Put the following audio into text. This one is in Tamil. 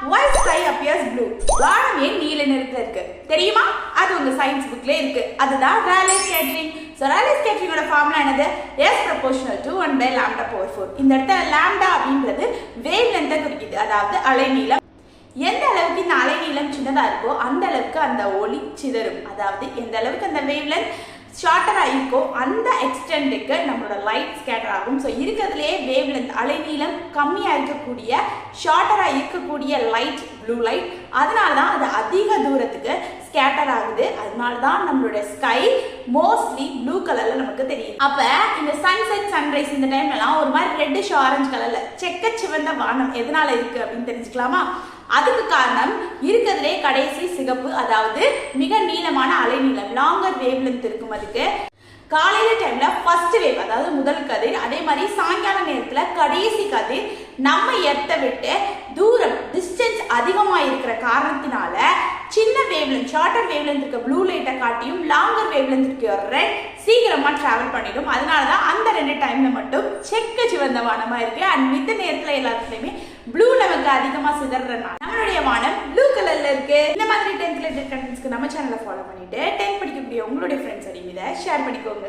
why sky appears blue? வானம் ஏன் நீல நிறத்துல இருக்கு தெரியுமா? அது உங்க சயின்ஸ் புக்ல இருக்கு. அதுதான் Rayleigh scattering. So Rayleigh scattering ஓட ஃபார்முலா என்னது? S proportional to 1 by lambda power 4. இந்த இடத்துல lambda அப்படின்றது wavelength குறிக்குது, அதாவது அலைநீளம். எந்த அளவுக்கு இந்த அலைநீளம் சின்னதா இருக்கோ அந்த அளவுக்கு அந்த ஒளி சிதறும். அதாவது எந்த அளவுக்கு அந்த wavelength ஷார்ட்டரா இருக்கோ அந்த எக்ஸ்டெண்டுக்கு நம்மளோட லைட் ஸ்கேட்டர் ஆகும். ஸோ இருக்கிறதுலே வேவ்லென்த் அலைநீளம் கம்மியாக இருக்கக்கூடிய ஷார்ட்டரா இருக்கக்கூடிய லைட் ப்ளூ லைட், அதனால தான் அது அதிக தூரத்துக்கு ஸ்கேட்டர் ஆகுது. அதனால தான் நம்மளோட ஸ்கை மோஸ்ட்லி ப்ளூ கலர்ல நமக்கு தெரியும். அப்ப இந்த சன்செட் சன்ரைஸ் இந்த டைம்லாம் ஒரு மாதிரி ரெட்டிஷ் ஆரஞ்சு கலர்ல செக்க சிவந்த வானம் எதனால இருக்கு அப்படின்னு தெரிஞ்சுக்கலாமா? அதுக்கு காரணம் இருக்கிறதுலே கடைசி சிகப்பு, அதாவது மிக நீளமான அலைநீளம் லாங்கர் வேவ்லென்த் இருக்கும். அதுக்கு காலையில டைம்ல ஃபர்ஸ்ட் வேவ், அதாவது முதல் கதிர், அதே மாதிரி சாயங்கால நேரத்துல கடைசி கதிர் நம்ம எர்த்தை விட்டு தூரம் டிஸ்டன்ஸ் அதிகமா இருக்கிற காரணத்தினால சின்ன வேவ்லென்த் ஷார்ட்டர் வேவ்லென்த் இருக்க ப்ளூ லைட்டை காட்டியும் லாங்கர் வேவ்லென்த் இருக்க ரெட் சீக்கிரமா டிராவல் பண்ணிடும். அதனாலதான் அந்த ரெண்டு டைம்ல மட்டும் செக்க சிவந்த வானமா இருக்கு. அண்ட் மித்த நேரத்துல எல்லாத்துலயுமே ப்ளூ நமக்கு அதிகமா சிதறதுனால நம்மளுடைய வானம் ப்ளூ கலர்ல இருக்கு. இந்த மாதிரி 10th ரிலேட்டட் கண்டென்ட்ஸ்க்கு நம்ம சேனலை ஃபாலோ பண்ணிட்டு 10th படிக்கக்கூடிய உங்களுடைய ஃப்ரெண்ட்ஸ் இதை ஷேர் பண்ணிக்கோங்க.